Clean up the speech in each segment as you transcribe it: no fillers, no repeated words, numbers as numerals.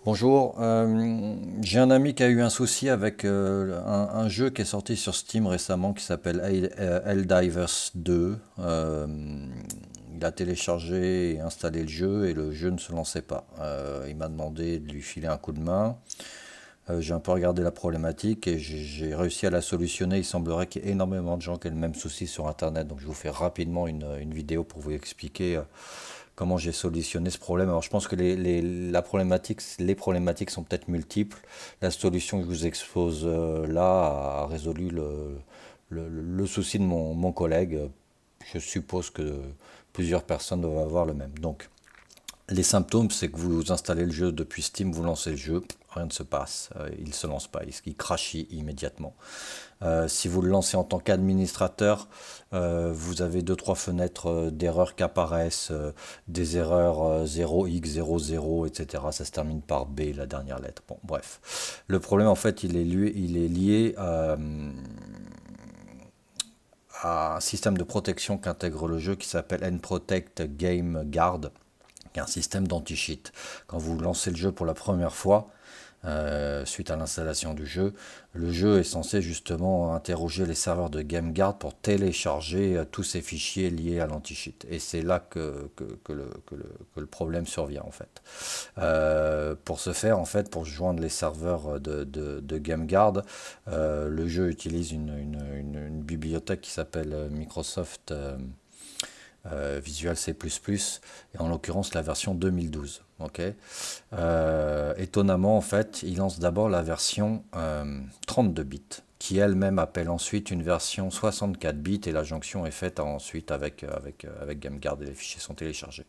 Bonjour, j'ai un ami qui a eu un souci avec un jeu qui est sorti sur Steam récemment qui s'appelle Helldivers 2. Il a téléchargé et installé le jeu et le jeu ne se lançait pas. Il m'a demandé de lui filer un coup de main. J'ai un peu regardé la problématique et j'ai réussi à la solutionner. Il semblerait qu'il y ait énormément de gens qui aient le même souci sur Internet. Donc je vous fais rapidement une vidéo pour vous expliquer comment j'ai solutionné ce problème. Alors je pense que les problématiques sont peut-être multiples. La solution que je vous expose là a résolu le souci de mon collègue. Je suppose que plusieurs personnes doivent avoir le même. Donc les symptômes, c'est que vous installez le jeu depuis Steam, vous lancez le jeu, rien ne se passe, il ne se lance pas, il crache immédiatement. Si vous le lancez en tant qu'administrateur, vous avez deux trois fenêtres d'erreurs qui apparaissent, des erreurs 0x00, etc. Ça se termine par B, la dernière lettre. Bon, bref. Le problème, en fait, il est lié à un système de protection qu'intègre le jeu qui s'appelle nProtect Game Guard, qui est un système d'anti-cheat. Quand vous lancez le jeu pour la première fois, suite à l'installation du jeu, le jeu est censé justement interroger les serveurs de GameGuard pour télécharger tous ces fichiers liés à l'anti-cheat. Et c'est là que le problème survient en fait. Pour ce faire, en fait, pour joindre les serveurs de GameGuard, le jeu utilise une bibliothèque qui s'appelle Microsoft Visual C++, et en l'occurrence la version 2012. Ok. Étonnamment, en fait, il lance d'abord la version 32 bits, qui elle-même appelle ensuite une version 64 bits, et la jonction est faite ensuite avec GameGuard et les fichiers sont téléchargés.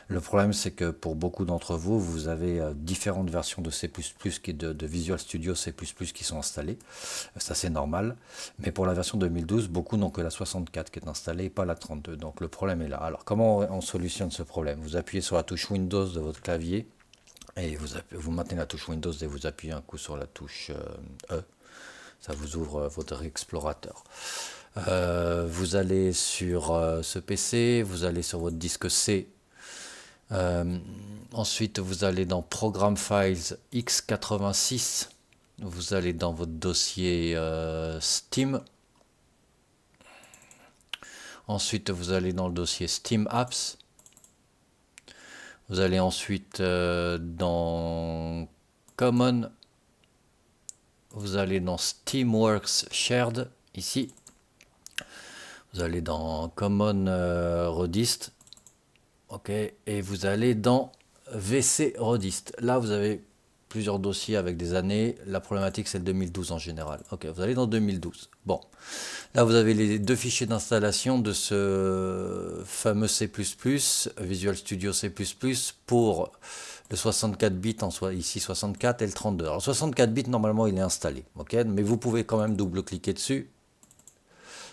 Le problème, c'est que pour beaucoup d'entre vous, vous avez différentes versions de C++ de Visual Studio C++ qui sont installées. Ça, c'est normal. Mais pour la version 2012, beaucoup n'ont que la 64 qui est installée et pas la 32. Donc le problème est là. Alors, comment on solutionne ce problème? Vous appuyez sur la touche Windows de votre clavier et vous maintenez la touche Windows et vous appuyez un coup sur la touche E. Ça vous ouvre votre explorateur. Vous allez sur ce PC, vous allez sur votre disque C. Euh, Ensuite, vous allez dans Program Files x86. Vous allez dans votre dossier Steam. Ensuite, vous allez dans le dossier Steam Apps. Vous allez ensuite dans Common. Vous allez dans Steamworks Shared, ici. Vous allez dans Common Redist. Ok. Et vous allez dans VC Redist. Là, vous avez plusieurs dossiers avec des années. La problématique, c'est le 2012 en général. Ok, vous allez dans 2012. Bon. Là, vous avez les deux fichiers d'installation de ce fameux C++, Visual Studio C++, pour le 64 bits, ici 64 et le 32. Alors 64 bits, normalement, il est installé, ok, mais vous pouvez quand même double-cliquer dessus.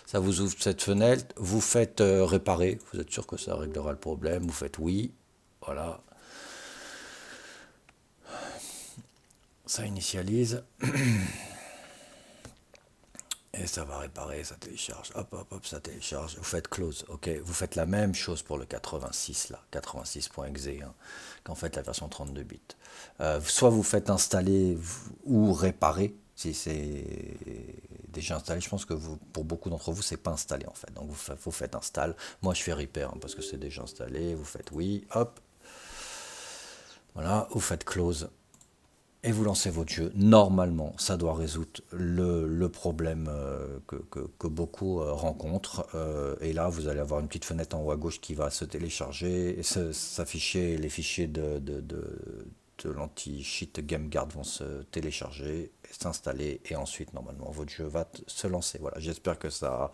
Ça vous ouvre cette fenêtre, vous faites réparer, vous êtes sûr que ça réglera le problème, vous faites oui, voilà, ça initialise. Et ça va réparer, ça télécharge, hop, hop, hop, ça télécharge, vous faites close, ok, vous faites la même chose pour le 86 là, 86.exe, hein, qu'en fait la version 32 bits. Soit vous faites installer ou réparer, si c'est déjà installé, je pense que pour beaucoup d'entre vous, c'est pas installé en fait, donc vous faites install, moi je fais repair, hein, parce que c'est déjà installé, vous faites oui, hop, voilà, vous faites close, et vous lancez votre jeu. Normalement, ça doit résoudre le problème que beaucoup rencontrent. Et là, vous allez avoir une petite fenêtre en haut à gauche qui va se télécharger, s'afficher, les fichiers de l'anti-cheat GameGuard vont se télécharger, s'installer, et ensuite, normalement, votre jeu va se lancer. Voilà, j'espère que ça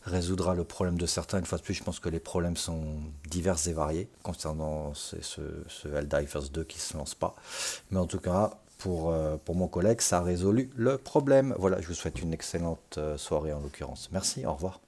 résoudra le problème de certains. Une fois de plus, je pense que les problèmes sont divers et variés concernant ce Helldivers 2 qui ne se lance pas. Mais en tout cas, pour mon collègue, ça a résolu le problème. Voilà, je vous souhaite une excellente soirée en l'occurrence. Merci, au revoir.